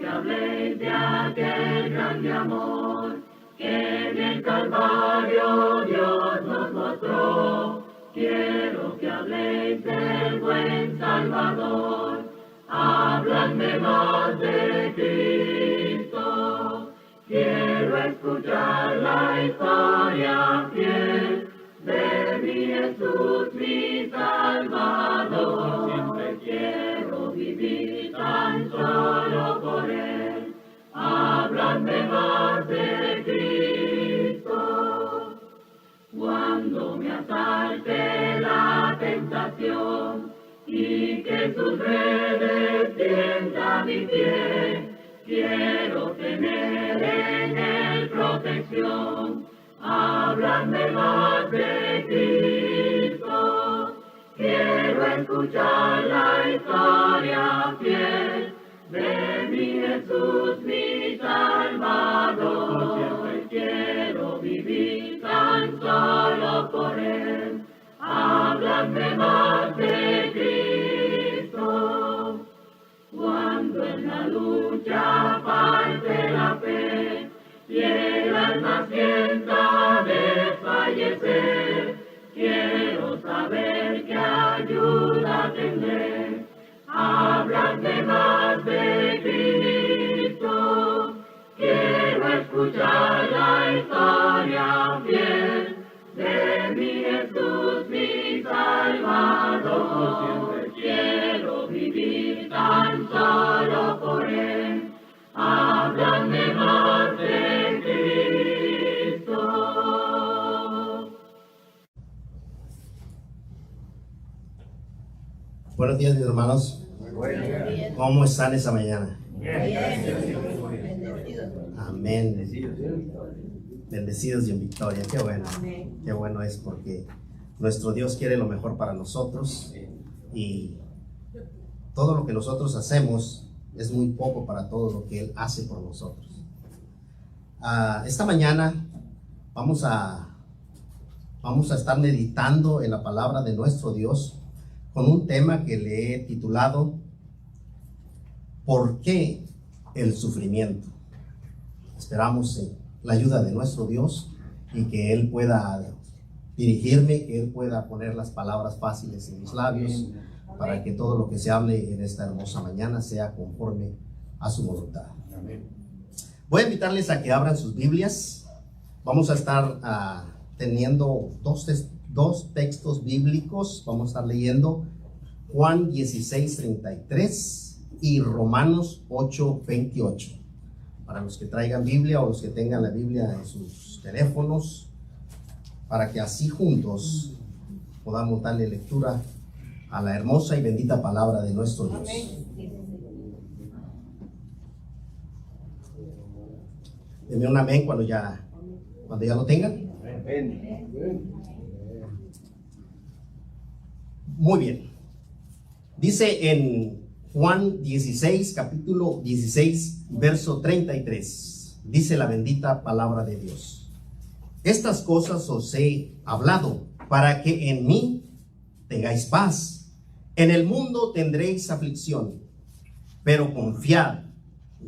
que habléis de aquel grande amor que en el Calvario Dios nos mostró. Quiero que habléis del buen Salvador, hábladme más de Cristo. Quiero escuchar la historia fiel de mi Jesús, mi Salvador. Siempre quiero vivir tan solo por Él. Hábladme más de Cristo. Cuando me asalte la tentación y que sus redes tienda mi pie, quiero tener en Él protección. Háblame más de Cristo. Quiero escuchar la historia fiel de mi Jesús, mi Salvador. Siempre quiero vivir tan solo por Él. Háblame más de Cristo. Cuando en la lucha falte la fe y el alma sienta desfallecer, quiero saber qué ayuda tendré. Háblame más de Cristo. Quiero escuchar la historia fiel de mi Jesús, mi Salvador. Siempre quiero vivir tan solo por Él. Háblame más de Cristo. Buenos días, mis hermanos. ¿Cómo están esta mañana? Amén. Bendecidos y en victoria. Qué bueno. Qué bueno es porque nuestro Dios quiere lo mejor para nosotros y todo lo que nosotros hacemos es muy poco para todo lo que Él hace por nosotros. Esta mañana vamos a estar meditando en la palabra de nuestro Dios con un tema que le he titulado ¿Por qué el sufrimiento? Esperamos la ayuda de nuestro Dios y que Él pueda dirigirme, que Él pueda poner las palabras fáciles en mis labios para que todo lo que se hable en esta hermosa mañana sea conforme a su voluntad. Voy a invitarles a que abran sus Biblias. Vamos a estar teniendo dos textos bíblicos. Vamos a estar leyendo Juan 16:33 y Romanos 8:28. Para los que traigan Biblia o los que tengan la Biblia en sus teléfonos, para que así juntos podamos darle lectura a la hermosa y bendita palabra de nuestro Dios. Denme un amén cuando ya lo tengan. Muy bien. Dice en Juan 16, capítulo 16, verso 33. Dice la bendita palabra de Dios. Estas cosas os he hablado para que en mí tengáis paz. En el mundo tendréis aflicción, pero confiad,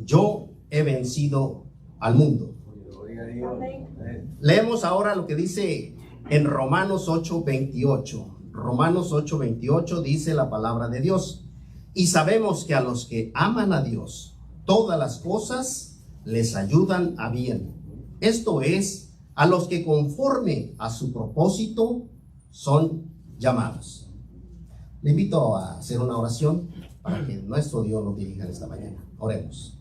yo he vencido al mundo. Leemos ahora lo que dice en Romanos 8:28. Romanos 8:28 dice la palabra de Dios. Y sabemos que a los que aman a Dios, todas las cosas les ayudan a bien. Esto es, a los que conforme a su propósito son llamados. Le invito a hacer una oración para que nuestro Dios nos dirija en esta mañana. Oremos.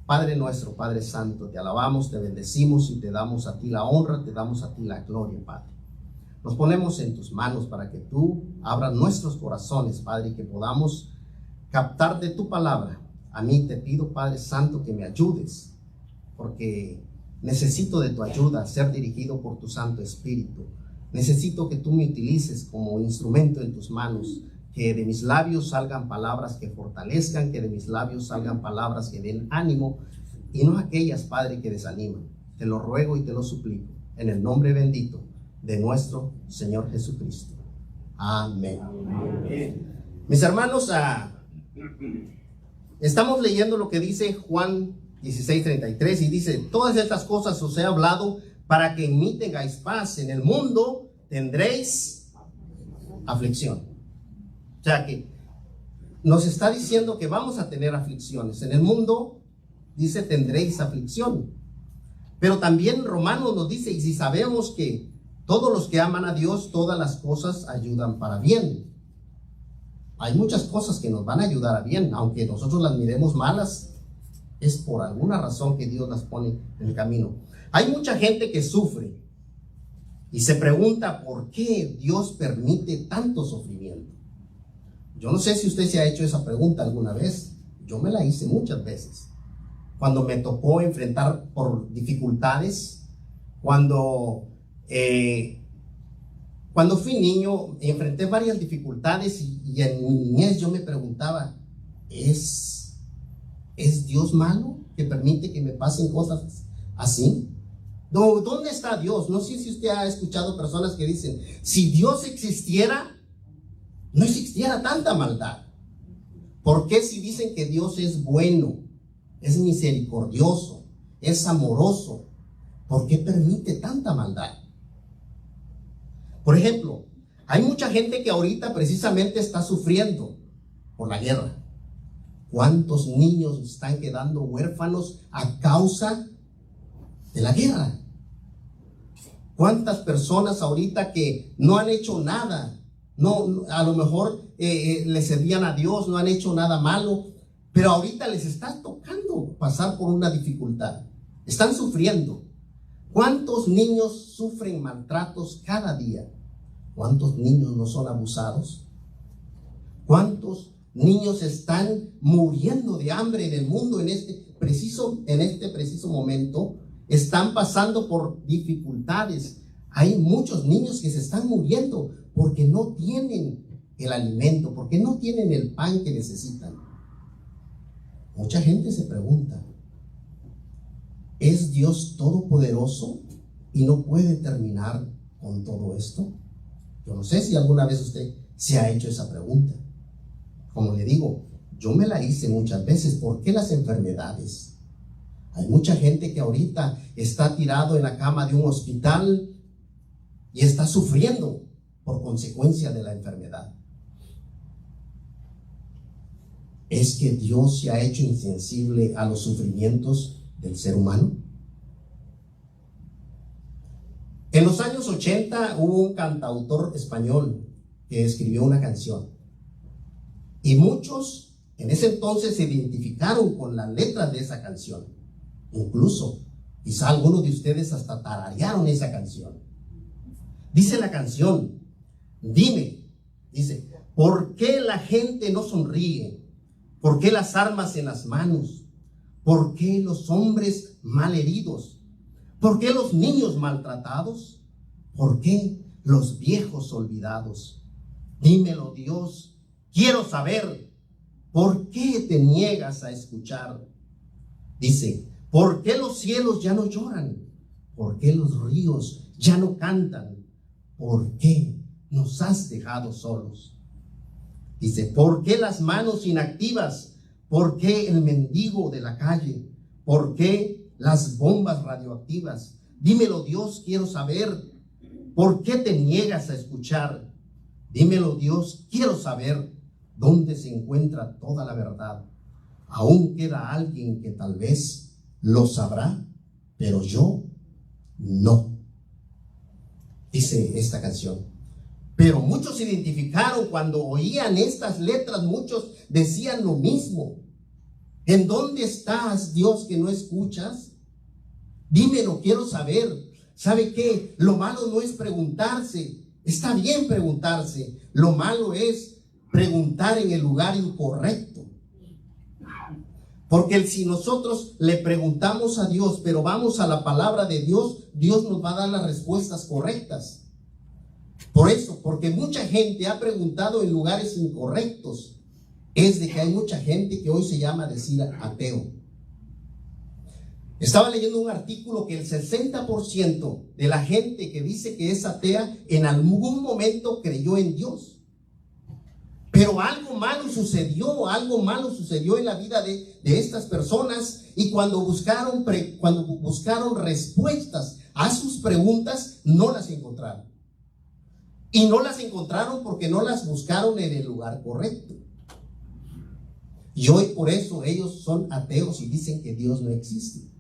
Padre nuestro, Padre Santo, te alabamos, te bendecimos y te damos a ti la honra, te damos a ti la gloria, Padre. Nos ponemos en tus manos para que tú abras nuestros corazones, Padre, y que podamos captar de tu palabra. A mí te pido, Padre Santo, que me ayudes, porque necesito de tu ayuda, ser dirigido por tu Santo Espíritu. Necesito que tú me utilices como instrumento en tus manos, que de mis labios salgan palabras que fortalezcan, que de mis labios salgan palabras que den ánimo, y no aquellas, Padre, que desaniman. Te lo ruego y te lo suplico, en el nombre bendito de nuestro Señor Jesucristo. Amén. Amén. Mis hermanos, estamos leyendo lo que dice Juan 16:33 y dice: todas estas cosas os he hablado para que en mí tengáis paz. En el mundo tendréis aflicción. O sea que nos está diciendo que vamos a tener aflicciones. En el mundo, dice, tendréis aflicción. Pero también Romanos nos dice, y si sabemos que todos los que aman a Dios, todas las cosas ayudan para bien. Hay muchas cosas que nos van a ayudar a bien, aunque nosotros las miremos malas, es por alguna razón que Dios las pone en el camino. Hay mucha gente que sufre y se pregunta por qué Dios permite tanto sufrimiento. Yo no sé si usted se ha hecho esa pregunta alguna vez. Yo me la hice muchas veces. Cuando me tocó enfrentar por dificultades, cuando fui niño, enfrenté varias dificultades y en mi niñez yo me preguntaba, ¿es Dios malo que permite que me pasen cosas así? No, ¿dónde está Dios? No sé si usted ha escuchado personas que dicen, si Dios existiera, no existiera tanta maldad. ¿Por qué si dicen que Dios es bueno, es misericordioso, es amoroso, por qué permite tanta maldad? Por ejemplo, hay mucha gente que ahorita precisamente está sufriendo por la guerra. ¿Cuántos niños están quedando huérfanos a causa de la guerra? ¿Cuántas personas ahorita que no han hecho nada? No, a lo mejor le servían a Dios, no han hecho nada malo, pero ahorita les está tocando pasar por una dificultad. Están sufriendo. ¿Cuántos niños sufren maltratos cada día? ¿Cuántos niños no son abusados? ¿Cuántos niños están muriendo de hambre en el mundo en este preciso momento? Están pasando por dificultades. Hay muchos niños que se están muriendo porque no tienen el alimento, porque no tienen el pan que necesitan. Mucha gente se pregunta, ¿es Dios todopoderoso y no puede terminar con todo esto? Yo no sé si alguna vez usted se ha hecho esa pregunta. Como le digo, yo me la hice muchas veces. ¿Por qué las enfermedades? Hay mucha gente que ahorita está tirado en la cama de un hospital y está sufriendo por consecuencia de la enfermedad. ¿Es que Dios se ha hecho insensible a los sufrimientos del ser humano? En los años 80 hubo un cantautor español que escribió una canción y muchos en ese entonces se identificaron con la letra de esa canción. Incluso quizá algunos de ustedes hasta tararearon esa canción. Dice la canción, dime, dice, ¿por qué la gente no sonríe? ¿Por qué las armas en las manos? ¿Por qué los hombres mal heridos? ¿Por qué los niños maltratados? ¿Por qué los viejos olvidados? Dímelo, Dios, quiero saber, ¿por qué te niegas a escuchar? Dice, ¿por qué los cielos ya no lloran? ¿Por qué los ríos ya no cantan? ¿Por qué nos has dejado solos? Dice, ¿por qué las manos inactivas? ¿Por qué el mendigo de la calle? ¿Por qué las bombas radioactivas? Dímelo, Dios, quiero saber. ¿Por qué te niegas a escuchar? Dímelo, Dios, quiero saber dónde se encuentra toda la verdad. Aún queda alguien que tal vez lo sabrá, pero yo no. Dice esta canción. Pero muchos se identificaron cuando oían estas letras, muchos decían lo mismo. ¿En dónde estás, Dios, que no escuchas? Dímelo, quiero saber. ¿Sabe qué? Lo malo no es preguntarse. Está bien preguntarse. Lo malo es preguntar en el lugar incorrecto. Porque si nosotros le preguntamos a Dios, pero vamos a la palabra de Dios, Dios nos va a dar las respuestas correctas. Por eso, porque mucha gente ha preguntado en lugares incorrectos, es de que hay mucha gente que hoy se llama decir ateo. Estaba leyendo un artículo que el 60% de la gente que dice que es atea en algún momento creyó en Dios. Pero algo malo sucedió en la vida de estas personas, y cuando buscaron respuestas a sus preguntas, no las encontraron. Y no las encontraron porque no las buscaron en el lugar correcto. Y hoy por eso ellos son ateos y dicen que Dios no existe.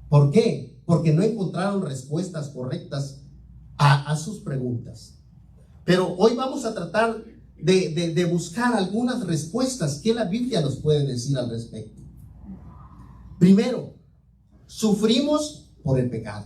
¿Por qué? Porque no encontraron respuestas correctas a sus preguntas. Pero hoy vamos a tratar de buscar algunas respuestas que la Biblia nos puede decir al respecto. Primero, sufrimos por el pecado.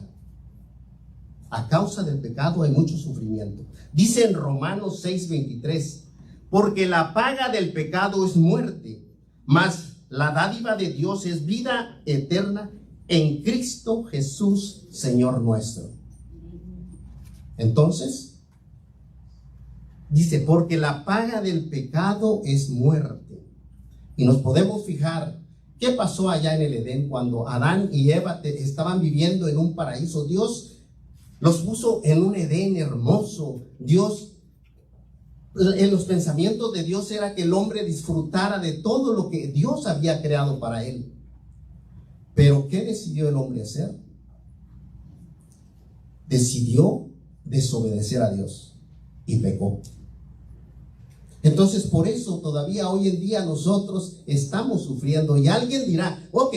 A causa del pecado hay mucho sufrimiento. Dice en Romanos 6:23, porque la paga del pecado es muerte, mas la dádiva de Dios es vida eterna en Cristo Jesús, Señor nuestro. Entonces, dice, porque la paga del pecado es muerte. Y nos podemos fijar qué pasó allá en el Edén cuando Adán y Eva estaban viviendo en un paraíso. Dios los puso en un Edén hermoso. Dios, en los pensamientos de Dios era que el hombre disfrutara de todo lo que Dios había creado para él. Pero ¿qué decidió el hombre hacer? Decidió desobedecer a Dios y pecó. Entonces, por eso todavía hoy en día nosotros estamos sufriendo. Y alguien dirá, ok,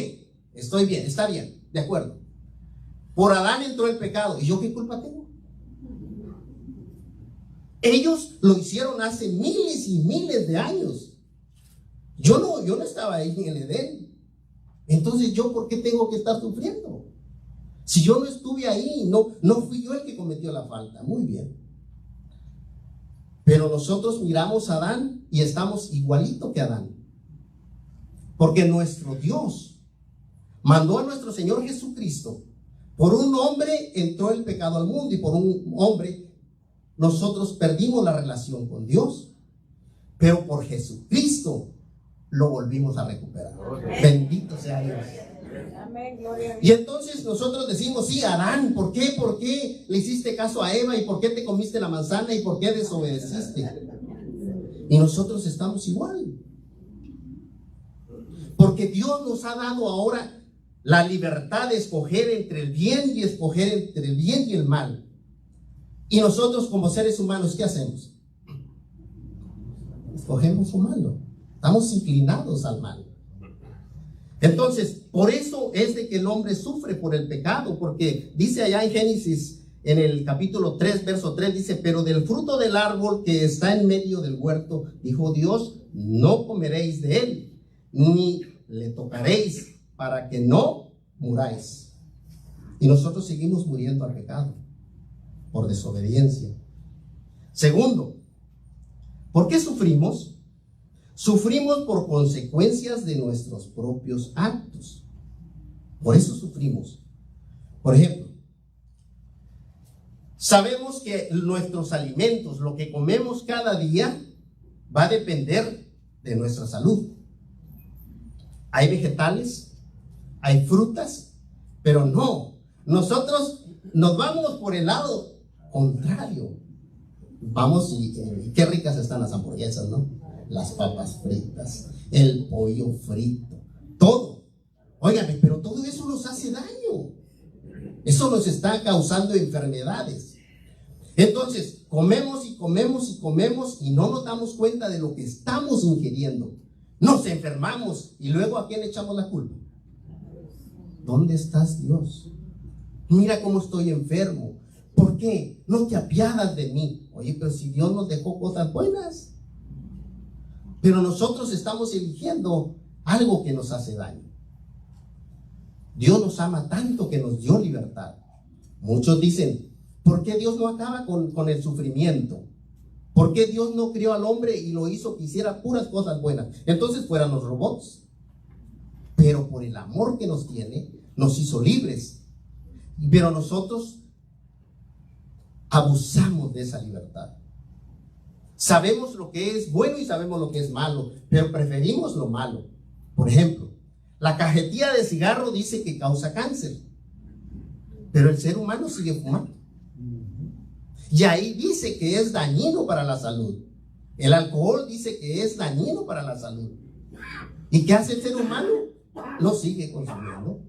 estoy bien, está bien, de acuerdo. Por Adán entró el pecado. ¿Y yo qué culpa tengo? Ellos lo hicieron hace miles y miles de años. Yo no estaba ahí en el Edén. Entonces, ¿yo por qué tengo que estar sufriendo? Si yo no estuve ahí, no fui yo el que cometió la falta. Muy bien. Pero nosotros miramos a Adán y estamos igualito que Adán. Porque nuestro Dios mandó a nuestro Señor Jesucristo. Por un hombre entró el pecado al mundo, y por un hombre nosotros perdimos la relación con Dios. Pero por Jesucristo lo volvimos a recuperar. Bendito sea Dios. Y entonces nosotros decimos, sí, Adán, ¿por qué? ¿Por qué le hiciste caso a Eva? ¿Y por qué te comiste la manzana? ¿Y por qué desobedeciste? Y nosotros estamos igual. Porque Dios nos ha dado ahora la libertad de escoger entre el bien y escoger entre el bien y el mal. Y nosotros como seres humanos, ¿qué hacemos? Escogemos lo malo. Estamos inclinados al mal. Entonces, por eso es de que el hombre sufre por el pecado, porque dice allá en Génesis, en el capítulo 3, verso 3, dice, pero del fruto del árbol que está en medio del huerto, dijo Dios, no comeréis de él, ni le tocaréis, para que no muráis. Y nosotros seguimos muriendo al pecado por desobediencia. Segundo, ¿por qué sufrimos? Sufrimos por consecuencias de nuestros propios actos. Por eso sufrimos. Por ejemplo, sabemos que nuestros alimentos, lo que comemos cada día, va a depender de nuestra salud. Hay vegetales, hay frutas, pero no. Nosotros nos vamos por el lado contrario. Vamos y qué ricas están las hamburguesas, ¿no? Las papas fritas, el pollo frito, todo. Óigame, pero todo eso nos hace daño. Eso nos está causando enfermedades. Entonces, comemos y comemos y comemos y no nos damos cuenta de lo que estamos ingiriendo. Nos enfermamos y luego ¿a quién le echamos la culpa? ¿Dónde estás, Dios? Mira cómo estoy enfermo. ¿Por qué? No te apiadas de mí. Oye, pero si Dios nos dejó cosas buenas. Pero nosotros estamos eligiendo algo que nos hace daño. Dios nos ama tanto que nos dio libertad. Muchos dicen, ¿por qué Dios no acaba con el sufrimiento? ¿Por qué Dios no crió al hombre y lo hizo que hiciera puras cosas buenas? Entonces fueran los robots. Pero por el amor que nos tiene, nos hizo libres. Pero nosotros abusamos de esa libertad. Sabemos lo que es bueno y sabemos lo que es malo, pero preferimos lo malo. Por ejemplo, la cajetilla de cigarro dice que causa cáncer, pero el ser humano sigue fumando. Y ahí dice que es dañino para la salud. El alcohol dice que es dañino para la salud. ¿Y qué hace el ser humano? Lo sigue consumiendo.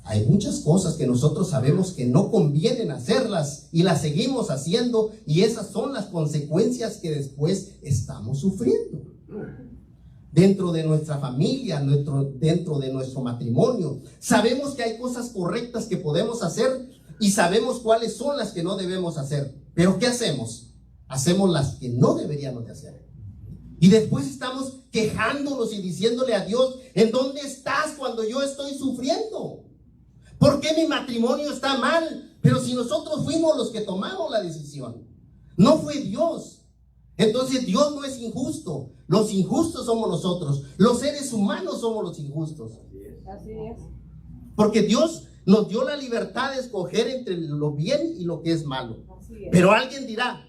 Hay muchas cosas que nosotros sabemos que no convienen hacerlas y las seguimos haciendo, y esas son las consecuencias que después estamos sufriendo. Dentro de nuestra familia, dentro de nuestro matrimonio, sabemos que hay cosas correctas que podemos hacer y sabemos cuáles son las que no debemos hacer. Pero ¿qué hacemos? Hacemos las que no deberíamos de hacer. Y después estamos quejándonos y diciéndole a Dios: ¿en dónde estás cuando yo estoy sufriendo? ¿Por qué mi matrimonio está mal? Pero si nosotros fuimos los que tomamos la decisión, no fue Dios. Entonces Dios no es injusto. Los injustos somos nosotros. Los seres humanos somos los injustos. Así es. Porque Dios nos dio la libertad de escoger entre lo bien y lo que es malo. Así es. Pero alguien dirá: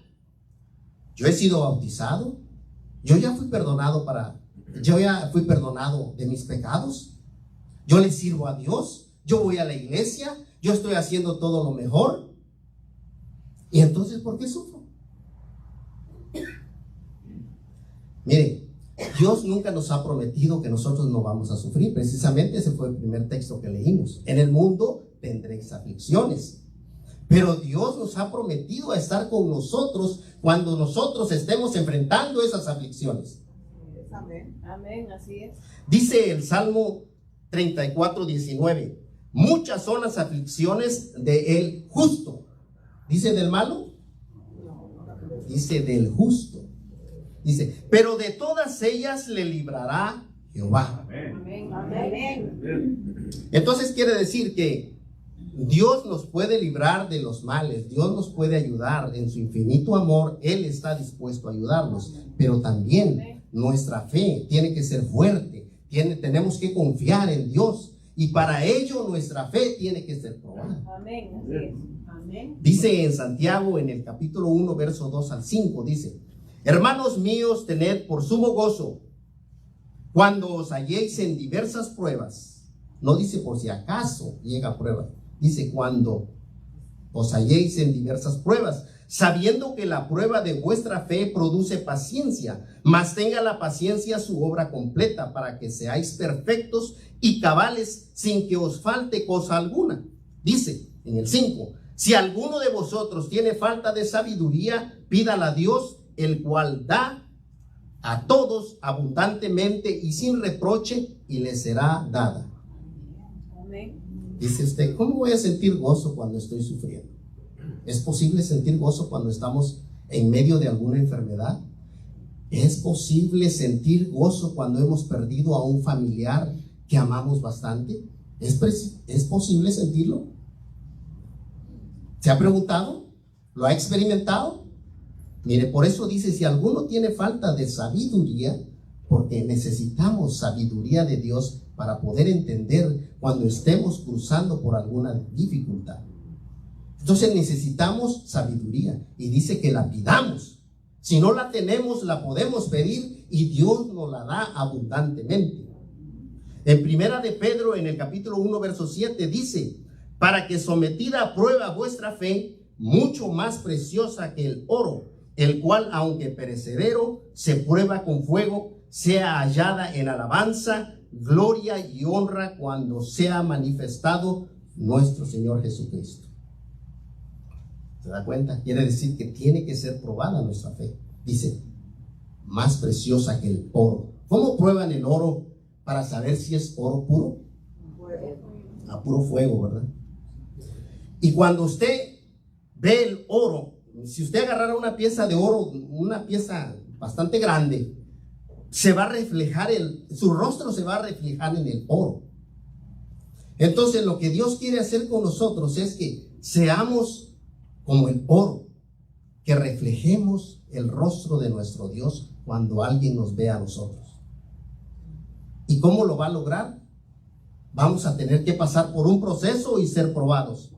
yo he sido bautizado, yo ya fui perdonado de mis pecados, yo le sirvo a Dios, yo voy a la iglesia, yo estoy haciendo todo lo mejor. ¿Y entonces por qué sufro? Mire, Dios nunca nos ha prometido que nosotros no vamos a sufrir. Precisamente ese fue el primer texto que leímos. En el mundo tendréis aflicciones. Pero Dios nos ha prometido a estar con nosotros cuando nosotros estemos enfrentando esas aflicciones. Amén. Amén, así es. Dice el Salmo 34:19: muchas son las aflicciones del justo. ¿Dice del malo? Dice del justo. Dice, pero de todas ellas le librará Jehová. Amén. Amén. Entonces quiere decir que Dios nos puede librar de los males. Dios nos puede ayudar en su infinito amor. Él está dispuesto a ayudarnos. Pero también nuestra fe tiene que ser fuerte. Tenemos que confiar en Dios. Y para ello nuestra fe tiene que ser probada. Amén. Así es. Amén. Dice en Santiago, en el capítulo 1, verso 2 al 5, dice: hermanos míos, tened por sumo gozo cuando os halléis en diversas pruebas. No dice por si acaso llega prueba. Dice cuando os halléis en diversas pruebas, sabiendo que la prueba de vuestra fe produce paciencia, mas tenga la paciencia su obra completa, para que seáis perfectos y cabales, sin que os falte cosa alguna. Dice en el 5: si alguno de vosotros tiene falta de sabiduría, pídala a Dios, el cual da a todos abundantemente y sin reproche, y le será dada. Amén. Dice usted: ¿cómo voy a sentir gozo cuando estoy sufriendo? ¿Es posible sentir gozo cuando estamos en medio de alguna enfermedad? ¿Es posible sentir gozo cuando hemos perdido a un familiar que amamos bastante? ¿Es posible sentirlo? ¿Se ha preguntado? ¿Lo ha experimentado? Mire, por eso dice: si alguno tiene falta de sabiduría, porque necesitamos sabiduría de Dios para poder entender cuando estemos cruzando por alguna dificultad. Entonces necesitamos sabiduría, y dice que la pidamos. Si no la tenemos, la podemos pedir y Dios nos la da abundantemente. En primera de Pedro, en el capítulo 1, verso 7, dice: para que sometida a prueba vuestra fe, mucho más preciosa que el oro, el cual, aunque perecedero, se prueba con fuego, sea hallada en alabanza, gloria y honra cuando sea manifestado nuestro Señor Jesucristo. ¿Se da cuenta? Quiere decir que tiene que ser probada nuestra fe. Dice, más preciosa que el oro. ¿Cómo prueban el oro para saber si es oro puro? A puro fuego, ¿verdad? Y cuando usted ve el oro, si usted agarrara una pieza de oro, una pieza bastante grande, se va a reflejar, su rostro se va a reflejar en el oro. Entonces lo que Dios quiere hacer con nosotros es que seamos como el oro, que reflejemos el rostro de nuestro Dios cuando alguien nos vea a nosotros. ¿Y cómo lo va a lograr? Vamos a tener que pasar por un proceso y ser probados.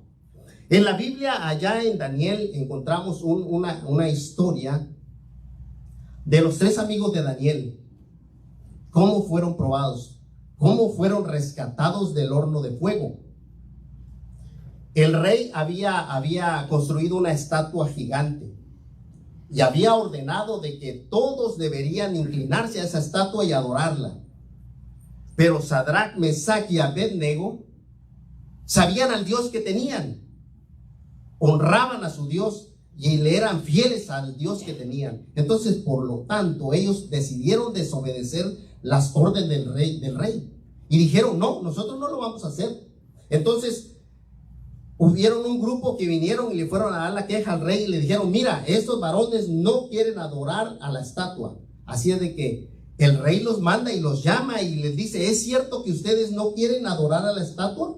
En la Biblia, allá en Daniel, encontramos una historia de los 3 amigos de Daniel. Cómo fueron probados, cómo fueron rescatados del horno de fuego. El rey había construido una estatua gigante y había ordenado de que todos deberían inclinarse a esa estatua y adorarla. Pero Sadrach, Mesach y Abednego sabían al Dios que tenían, honraban a su Dios y le eran fieles al Dios que tenían. Entonces, por lo tanto, ellos decidieron desobedecer las órdenes del rey y dijeron: no, nosotros no lo vamos a hacer. Entonces hubieron un grupo que vinieron y le fueron a dar la queja al rey y le dijeron: mira, estos varones no quieren adorar a la estatua. Así es de que el rey los manda y los llama y les dice: ¿es cierto que ustedes no quieren adorar a la estatua?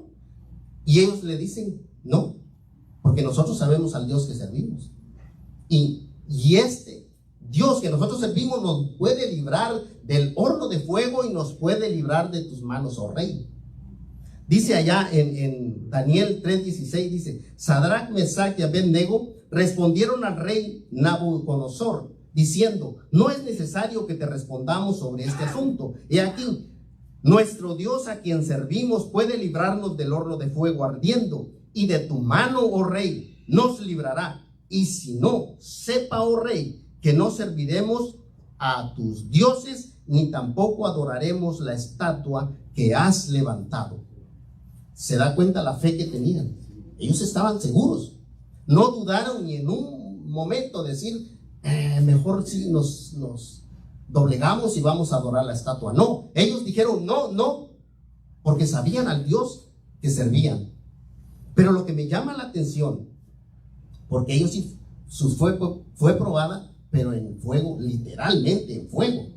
Y ellos le dicen: no, porque nosotros sabemos al Dios que servimos. Y este Dios que nosotros servimos nos puede librar del horno de fuego y nos puede librar de tus manos, oh rey. Dice allá en Daniel 3:16, dice: Sadrach, Mesach y Abednego respondieron al rey Nabucodonosor, diciendo: no es necesario que te respondamos sobre este asunto. He aquí, nuestro Dios a quien servimos puede librarnos del horno de fuego ardiendo, y de tu mano, oh rey, nos librará. Y si no, sepa, oh rey, que no serviremos a tus dioses, ni tampoco adoraremos la estatua que has levantado. ¿Se da cuenta la fe que tenían? Ellos estaban seguros. No dudaron ni en un momento decir: mejor si nos doblegamos y vamos a adorar la estatua. No, ellos dijeron: no, porque sabían al Dios que servían. Pero lo que me llama la atención, porque ellos sí, su fe fue probada, pero en fuego, literalmente en fuego.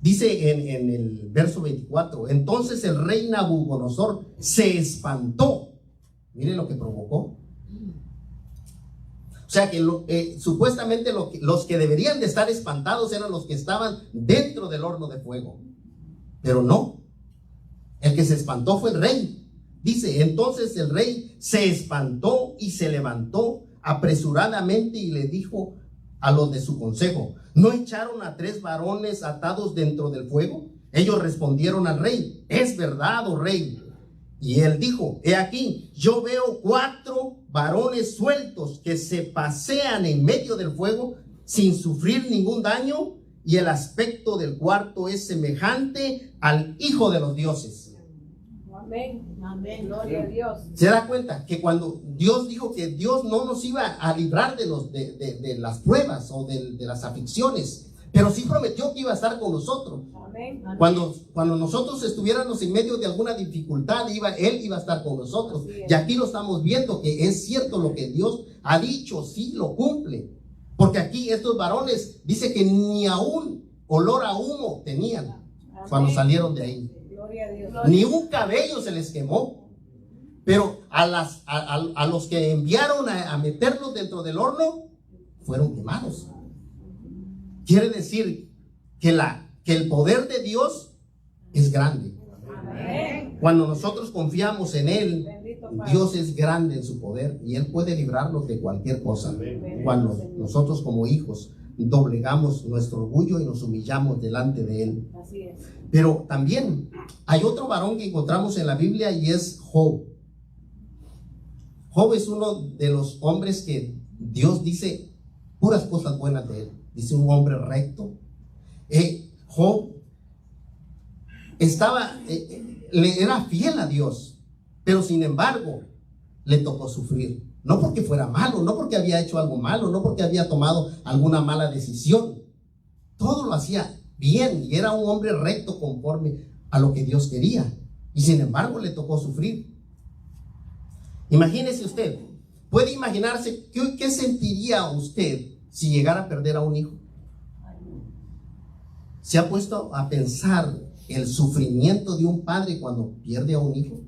Dice en el verso 24: entonces el rey Nabucodonosor se espantó. Miren lo que provocó. O sea que supuestamente los que deberían de estar espantados eran los que estaban dentro del horno de fuego. Pero no, el que se espantó fue el rey. Dice: entonces el rey se espantó y se levantó apresuradamente y le dijo a los de su consejo: ¿no echaron a 3 varones atados dentro del fuego? Ellos respondieron al rey: es verdad, oh rey. Y él dijo: he aquí, yo veo 4 varones sueltos que se pasean en medio del fuego sin sufrir ningún daño, y el aspecto del cuarto es semejante al Hijo de los dioses. Amén, amén, gloria a Dios. ¿Se da cuenta que cuando Dios dijo que Dios no nos iba a librar de las pruebas o de las aflicciones, pero sí prometió que iba a estar con nosotros? Amén. Cuando nosotros estuviéramos en medio de alguna dificultad, Él iba a estar con nosotros. Y aquí lo estamos viendo, que es cierto lo que Dios ha dicho, sí lo cumple. Porque aquí estos varones dice que ni aún olor a humo tenían cuando salieron de ahí. Gloria a Dios. Ni un cabello se les quemó. Pero a los que enviaron a meterlos dentro del horno, fueron quemados. Quiere decir que el poder de Dios es grande. Amén. Cuando nosotros confiamos en Él, Dios es grande en su poder y Él puede librarnos de cualquier cosa. Cuando nosotros como hijos doblegamos nuestro orgullo y nos humillamos delante de Él. Así es. Pero también hay otro varón que encontramos en la Biblia y es Job. Job es uno de los hombres que Dios dice puras cosas buenas de él. Dice: un hombre recto. Job era fiel a Dios, pero sin embargo le tocó sufrir. No porque fuera malo, no porque había hecho algo malo, no porque había tomado alguna mala decisión. Todo lo hacía bien y era un hombre recto conforme a lo que Dios quería. Y sin embargo le tocó sufrir. Imagínese usted, puede imaginarse qué sentiría usted si llegara a perder a un hijo. ¿Se ha puesto a pensar el sufrimiento de un padre cuando pierde a un hijo?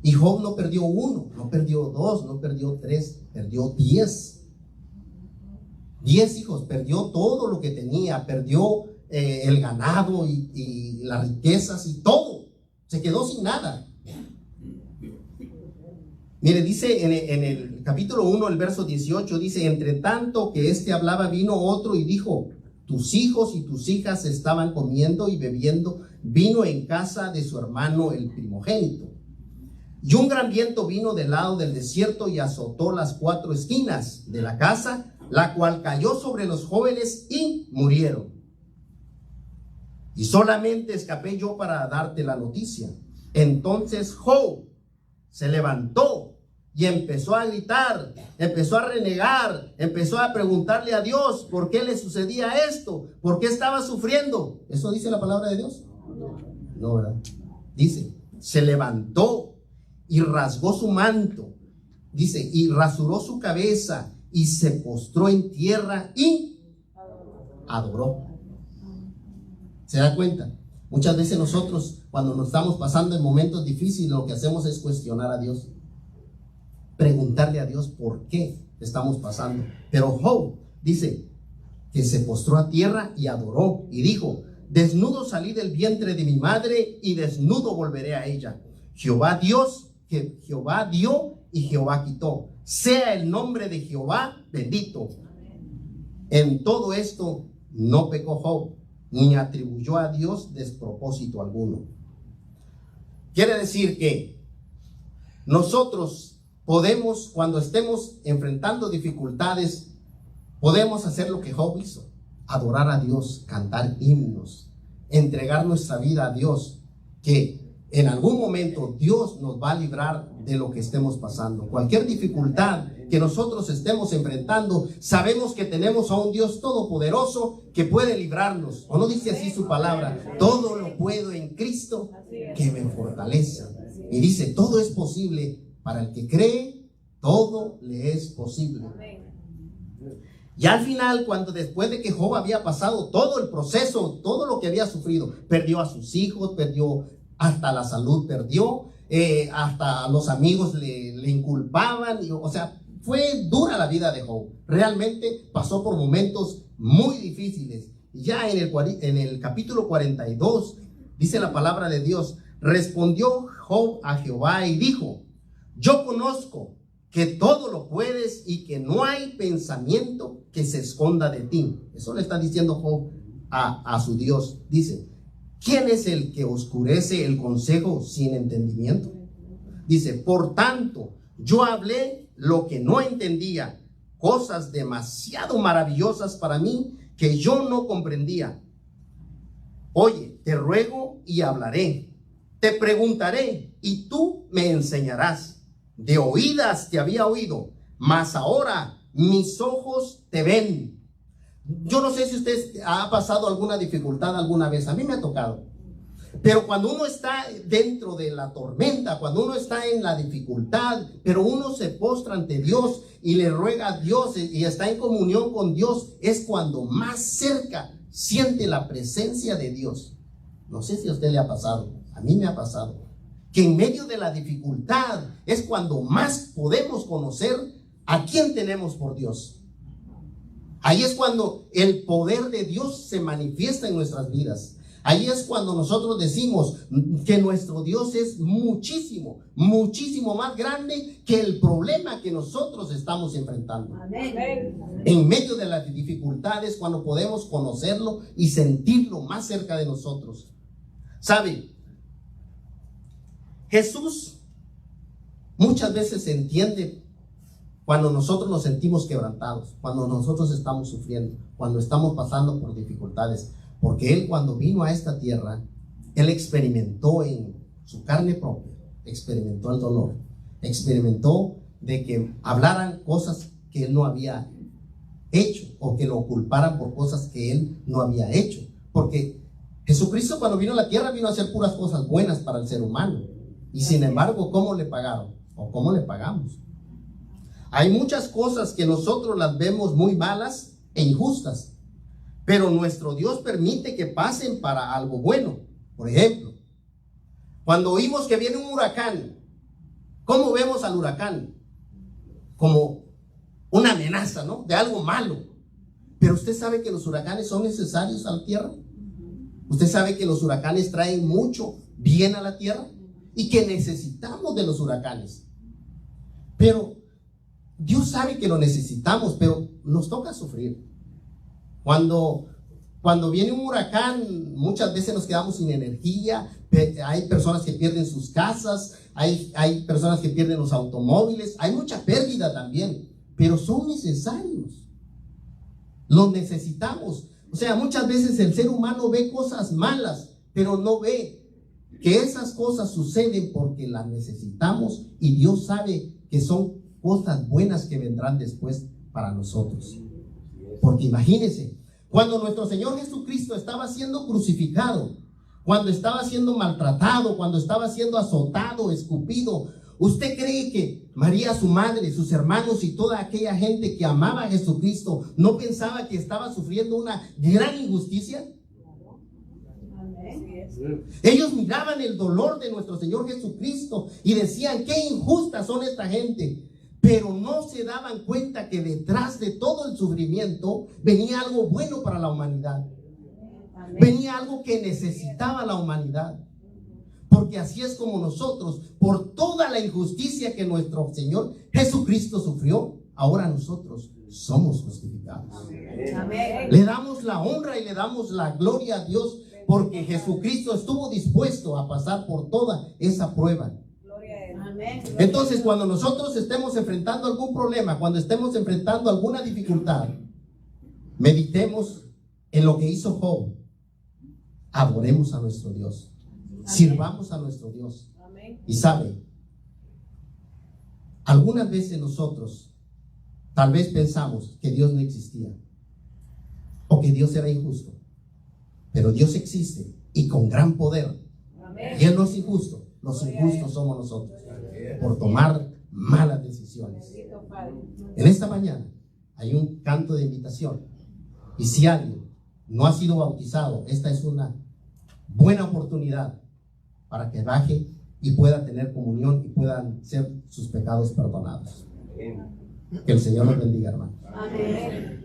Y Job no perdió 1, no perdió 2, no perdió 3, perdió 10. 10 hijos, perdió todo lo que tenía, perdió el ganado y las riquezas y todo. Se quedó sin nada. Mire, dice en el capítulo 1, el verso 18, dice: entre tanto que hablaba, vino otro y dijo: tus hijos y tus hijas estaban comiendo y bebiendo vino en casa de su hermano el primogénito. Y un gran viento vino del lado del desierto y azotó las 4 esquinas de la casa, la cual cayó sobre los jóvenes y murieron. Y solamente escapé yo para darte la noticia. Entonces Job se levantó y empezó a gritar, empezó a renegar, empezó a preguntarle a Dios por qué le sucedía esto, por qué estaba sufriendo. ¿Eso dice la palabra de Dios? No, ¿verdad? Dice, se levantó y rasgó su manto, dice, y rasuró su cabeza y se postró en tierra y adoró. ¿Se da cuenta? Muchas veces nosotros, cuando nos estamos pasando en momentos difíciles, lo que hacemos es cuestionar a Dios, preguntarle a Dios por qué estamos pasando. Pero Job dice que se postró a tierra y adoró y dijo, desnudo salí del vientre de mi madre y desnudo volveré a ella. Jehová Dios, que Jehová dio y Jehová quitó. Sea el nombre de Jehová bendito. En todo esto no pecó Job, ni atribuyó a Dios despropósito alguno. Quiere decir que nosotros podemos, cuando estemos enfrentando dificultades, podemos hacer lo que Job hizo: adorar a Dios, cantar himnos, entregar nuestra vida a Dios, que en algún momento Dios nos va a librar de lo que estemos pasando. Cualquier dificultad que nosotros estemos enfrentando, sabemos que tenemos a un Dios todopoderoso que puede librarnos. ¿O no dice así su palabra? Todo lo puedo en Cristo que me fortalece. Y dice, todo es posible para el que cree, todo le es posible. Y al final, cuando después de que Job había pasado todo el proceso, todo lo que había sufrido, perdió a sus hijos, perdió hasta la salud, perdió, hasta los amigos le inculpaban, o sea, fue dura la vida de Job. Realmente pasó por momentos muy difíciles. Ya en el capítulo 42 dice la palabra de Dios: respondió Job a Jehová y dijo, yo conozco que todo lo puedes y que no hay pensamiento que se esconda de ti. Eso le está diciendo Job a su Dios. Dice, ¿quién es el que oscurece el consejo sin entendimiento? Dice, por tanto, yo hablé lo que no entendía, cosas demasiado maravillosas para mí que yo no comprendía. Oye, te ruego y hablaré, te preguntaré y tú me enseñarás. De oídas te había oído, mas ahora mis ojos te ven. Yo no sé si usted ha pasado alguna dificultad alguna vez. A mí me ha tocado. Pero cuando uno está dentro de la tormenta, cuando uno está en la dificultad, pero uno se postra ante Dios y le ruega a Dios y está en comunión con Dios, es cuando más cerca siente la presencia de Dios. No sé si a usted le ha pasado. A mí me ha pasado. Que en medio de la dificultad es cuando más podemos conocer a quién tenemos por Dios. Ahí es cuando el poder de Dios se manifiesta en nuestras vidas. Ahí es cuando nosotros decimos que nuestro Dios es muchísimo, muchísimo más grande que el problema que nosotros estamos enfrentando. Amén. En medio de las dificultades, cuando podemos conocerlo y sentirlo más cerca de nosotros. ¿Sabe? Jesús muchas veces se entiende cuando nosotros nos sentimos quebrantados, cuando nosotros estamos sufriendo, cuando estamos pasando por dificultades, porque Él, cuando vino a esta tierra, Él experimentó en su carne propia, experimentó el dolor, experimentó de que hablaran cosas que Él no había hecho o que lo culparan por cosas que Él no había hecho, porque Jesucristo, cuando vino a la tierra, vino a hacer puras cosas buenas para el ser humano. Y sin embargo, ¿cómo le pagaron? ¿O cómo le pagamos? Hay muchas cosas que nosotros las vemos muy malas e injustas, pero nuestro Dios permite que pasen para algo bueno. Por ejemplo, cuando oímos que viene un huracán, ¿cómo vemos al huracán? Como una amenaza, ¿no? De algo malo. Pero usted sabe que los huracanes son necesarios a la tierra. Usted sabe que los huracanes traen mucho bien a la tierra y que necesitamos de los huracanes. Pero Dios sabe que lo necesitamos, pero nos toca sufrir. Cuando Cuando viene un huracán, muchas veces nos quedamos sin energía. Hay personas que pierden sus casas, hay personas que pierden los automóviles, hay mucha pérdida también, pero son necesarios. Los necesitamos. O sea, muchas veces el ser humano ve cosas malas, pero no ve que esas cosas suceden porque las necesitamos, y Dios sabe que son cosas buenas que vendrán después para nosotros. Porque imagínense, cuando nuestro Señor Jesucristo estaba siendo crucificado, cuando estaba siendo maltratado, cuando estaba siendo azotado, escupido, ¿usted cree que María, su madre, sus hermanos y toda aquella gente que amaba a Jesucristo no pensaba que estaba sufriendo una gran injusticia? Ellos miraban el dolor de nuestro Señor Jesucristo y decían: qué injustas son esta gente. Pero no se daban cuenta que detrás de todo el sufrimiento venía algo bueno para la humanidad. Venía algo que necesitaba la humanidad. Porque así es como nosotros, por toda la injusticia que nuestro Señor Jesucristo sufrió, ahora nosotros somos justificados. Amén. Le damos la honra y le damos la gloria a Dios, porque Jesucristo estuvo dispuesto a pasar por toda esa prueba. Amén. Entonces, cuando nosotros estemos enfrentando algún problema, cuando estemos enfrentando alguna dificultad, meditemos en lo que hizo Job. Adoremos a nuestro Dios. Sirvamos a nuestro Dios. Y sabe, algunas veces nosotros tal vez pensamos que Dios no existía o que Dios era injusto, pero Dios existe y con gran poder. Y Él no es injusto. Los injustos somos nosotros por tomar malas decisiones. En esta mañana hay un canto de invitación, y si alguien no ha sido bautizado, esta es una buena oportunidad para que baje y pueda tener comunión y puedan ser sus pecados perdonados. Que el Señor los bendiga, hermano. Amén.